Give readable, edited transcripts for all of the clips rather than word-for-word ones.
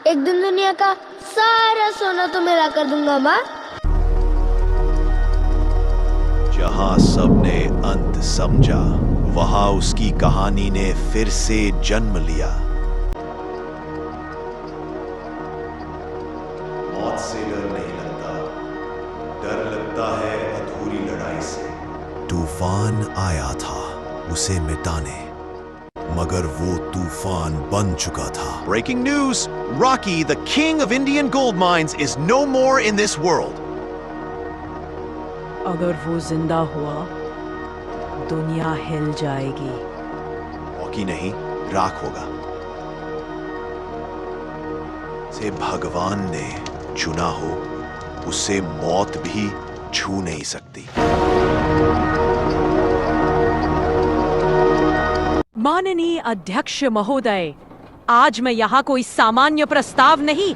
एक दिन दुनिया का सारा सोना तुम्हें ला कर दूंगा माँ। जहां सबने अंत समझा, वहां उसकी कहानी ने फिर से जन्म लिया। मौत से डर नहीं लगता, डर लगता है अधूरी लड़ाई से। तूफान आया था उसे मिटाने, मगर वो तूफान बन चुका था। Breaking news! Rocky, the king of Indian gold mines, is no more in this world. अगर वो जिंदा हुआ, दुनिया हिल जाएगी। रॉकी नहीं, राख होगा। से भगवान ने चुना हो, उसे मौत भी छू नहीं सकती। माननीय अध्यक्ष महोदय, आज मैं यहाँ कोई सामान्य प्रस्ताव नहीं,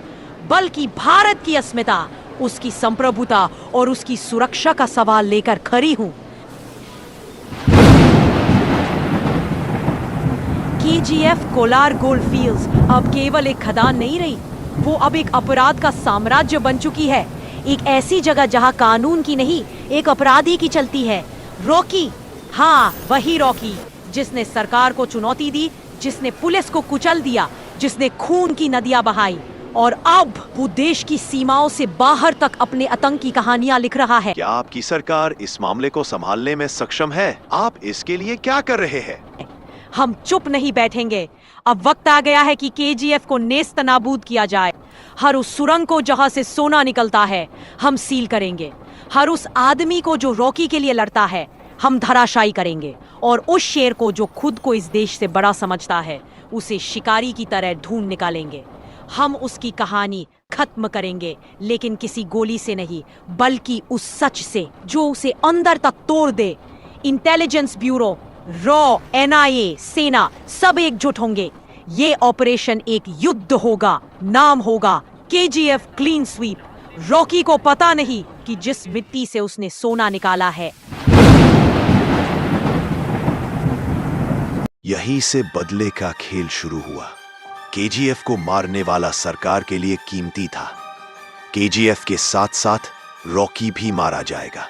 बल्कि भारत की अस्मिता, उसकी संप्रभुता और उसकी सुरक्षा का सवाल लेकर खड़ी हूँ। केजीएफ कोलार गोल्ड फील्ड्स अब केवल एक खदान नहीं रही, वो अब एक अपराध का साम्राज्य बन चुकी है। एक ऐसी जगह जहाँ कानून की नहीं, एक अपराधी की चलती है। रॉकी, हाँ वही रॉकी, जिसने सरकार को चुनौती दी, जिसने पुलिस को कुचल दिया, जिसने खून की नदियां बहाई, और अब वो देश की सीमाओं से बाहर तक अपने आतंकी कहानियां लिख रहा है। क्या आपकी सरकार इस मामले को संभालने में सक्षम है? आप इसके लिए क्या कर रहे हैं? हम चुप नहीं बैठेंगे। अब वक्त आ गया है कि केजीएफ को नेस्त नाबूद किया जाए। हर उस सुरंग को जहां से सोना निकलता है, हम सील करेंगे। हर उस आदमी को जो रॉकी के लिए लड़ता है, हम धराशायी करेंगे। और उस शेर को जो खुद को इस देश से बड़ा समझता है, उसे शिकारी की तरह ढूंढ निकालेंगे। हम उसकी कहानी खत्म करेंगे, लेकिन किसी गोली से नहीं, बल्कि उस सच से जो उसे अंदर तक तोड़ दे। इंटेलिजेंस ब्यूरो, रॉ, एनआईए, सेना सब एकजुट होंगे। ये ऑपरेशन एक युद्ध होगा, नाम होगा केजीएफ क्लीन स्वीप। रॉकी को पता नहीं कि जिस मिट्टी से उसने सोना निकाला है। यहीं से बदले का खेल शुरू हुआ। केजीएफ को मारने वाला सरकार के लिए कीमती था। केजीएफ के साथ साथ रॉकी भी मारा जाएगा।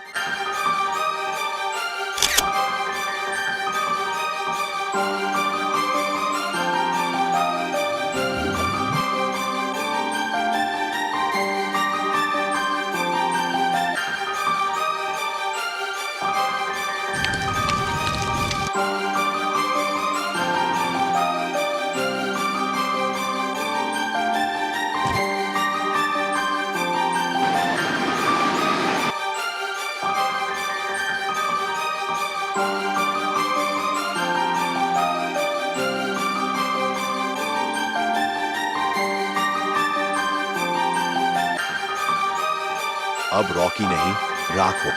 अब रॉकी नहीं, राख हो।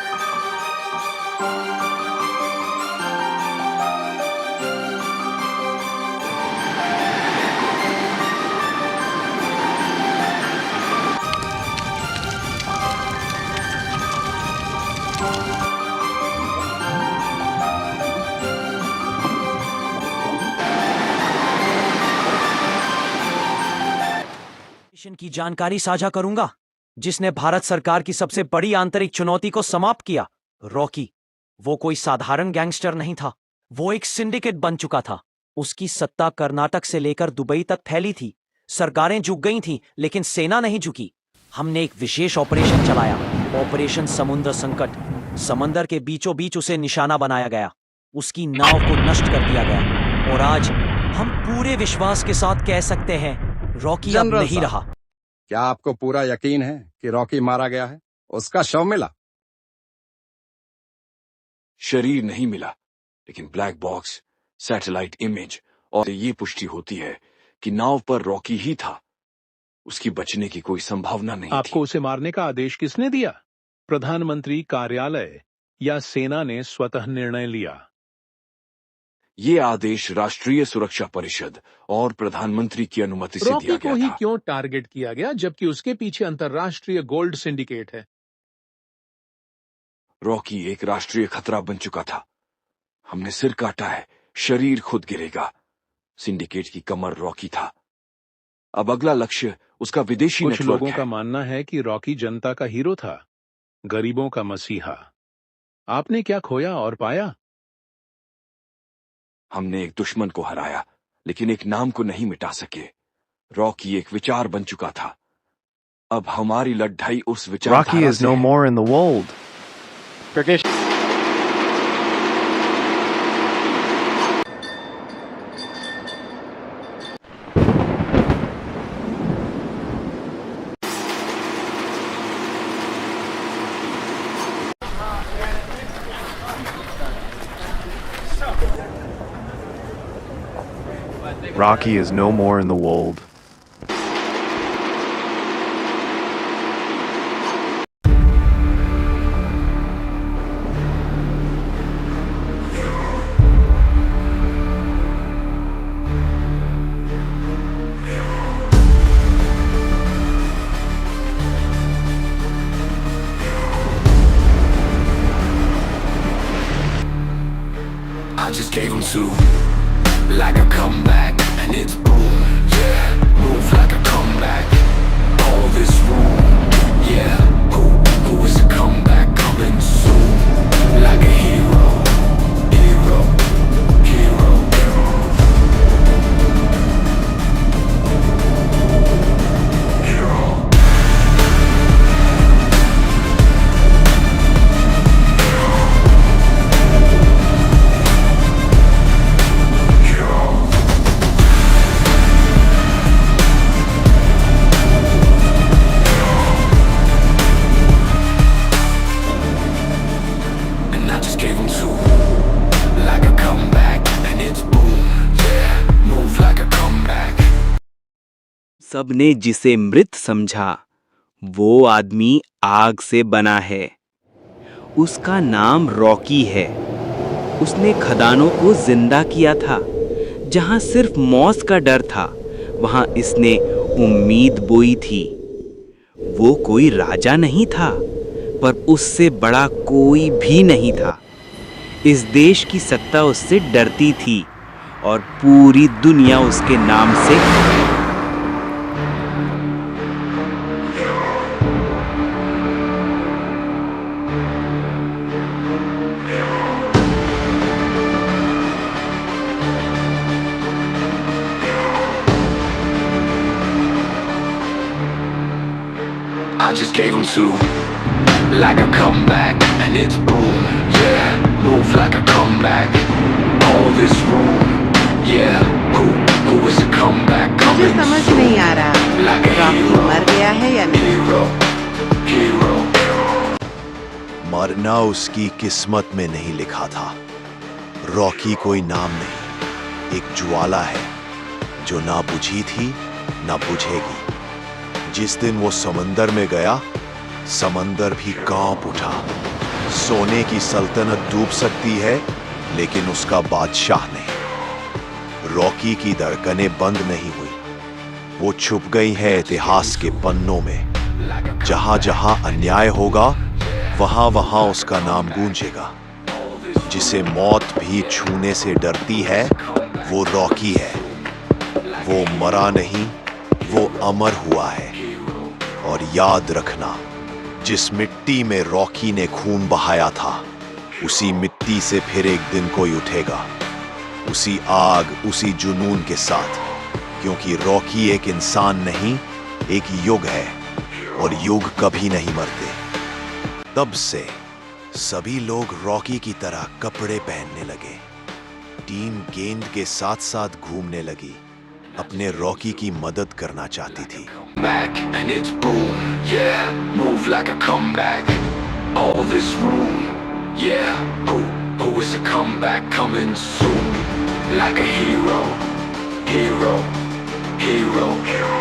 मिशन की जानकारी साझा करूंगा, जिसने भारत सरकार की सबसे बड़ी आंतरिक चुनौती को समाप्त किया। रॉकी, वो कोई साधारण गैंगस्टर नहीं था, वो एक सिंडिकेट बन चुका था। उसकी सत्ता कर्नाटक से लेकर दुबई तक फैली थी। सरकारें झुक गई थीं, लेकिन सेना नहीं झुकी। हमने एक विशेष ऑपरेशन चलाया, ऑपरेशन समुद्र संकट। समंदर के बीचों बीच उसे निशाना बनाया गया, उसकी नाव को नष्ट कर दिया गया, और आज हम पूरे विश्वास के साथ कह सकते हैं, रॉकी अब नहीं रहा। क्या आपको पूरा यकीन है कि रॉकी मारा गया है? उसका शव मिला? शरीर नहीं मिला, लेकिन ब्लैक बॉक्स, सैटेलाइट इमेज और ये पुष्टि होती है कि नाव पर रॉकी ही था। उसकी बचने की कोई संभावना नहीं आपको थी। उसे मारने का आदेश किसने दिया? प्रधानमंत्री कार्यालय या सेना ने स्वतः निर्णय लिया? ये आदेश राष्ट्रीय सुरक्षा परिषद और प्रधानमंत्री की अनुमति से दिया रॉकी को गया ही था। क्यों टारगेट किया गया, जबकि उसके पीछे अंतर्राष्ट्रीय गोल्ड सिंडिकेट है? रॉकी एक राष्ट्रीय खतरा बन चुका था। हमने सिर काटा है, शरीर खुद गिरेगा। सिंडिकेट की कमर रॉकी था। अब अगला लक्ष्य उसका विदेशी कुछ नेटवर्क लोगों है। का मानना है कि रॉकी जनता का हीरो था, गरीबों का मसीहा। आपने क्या खोया और पाया? हमने एक दुश्मन को हराया, लेकिन एक नाम को नहीं मिटा सके। रॉकी एक विचार बन चुका था। अब हमारी लड़ाई उस विचारधारा Rocky is से no है। more in the world. Rocky is no more in the world. I just gave him two, like a comeback, and it's boom, yeah, move like a comeback, all this room, yeah, who is a comeback coming soon, like a hero, hero, hero, hero. And I just gave him two, like a comeback, and it's boom, yeah, move like a comeback. सबने जिसे मृत समझा वो आदमी आग से बना है। उसका नाम रॉकी है। उसने खदानों को जिंदा किया था। जहां सिर्फ मौत का डर था, वहां इसने उम्मीद बोई थी। वो कोई राजा नहीं था, पर उससे बड़ा कोई भी नहीं था। इस देश की सत्ता उससे डरती थी और पूरी दुनिया उसके नाम से I just gave him two, like a comeback, and it's boom, yeah, move like a comeback, all this room, yeah, who is a comeback मुझे coming समझ soon, नहीं आ रहा like a रॉकी hero, मर गया है या नहीं। hero, hero. मरना उसकी किस्मत में नहीं लिखा था। रॉकी कोई नाम नहीं, एक ज्वाला है जो ना बुझी थी ना बुझेगी। जिस दिन वो समंदर में गया, समंदर भी कांप उठा। सोने की सल्तनत डूब सकती है, लेकिन उसका बादशाह नहीं। रॉकी की धड़कनें बंद नहीं हुई। वो छुप गई है इतिहास के पन्नों में। जहां जहां अन्याय होगा, वहां वहां उसका नाम गूंजेगा। जिसे मौत भी छूने से डरती है, वो रॉकी है। वो मरा नहीं, वो अमर हुआ है। और याद रखना, जिस मिट्टी में रॉकी ने खून बहाया था, उसी मिट्टी से फिर एक दिन कोई उठेगा। उसी आग, उसी जुनून के साथ। क्योंकि रॉकी एक इंसान नहीं, एक युग है, और युग कभी नहीं मरते। तब से सभी लोग रॉकी की तरह कपड़े पहनने लगे। टीम गेंद के साथ साथ घूमने लगी। अपने रॉकी की मदद करना चाहती थी। Back and it's boom, yeah, move like a comeback, all this room, yeah, who is a comeback coming soon, like a hero, hero, hero, hero.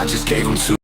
I just gave him two.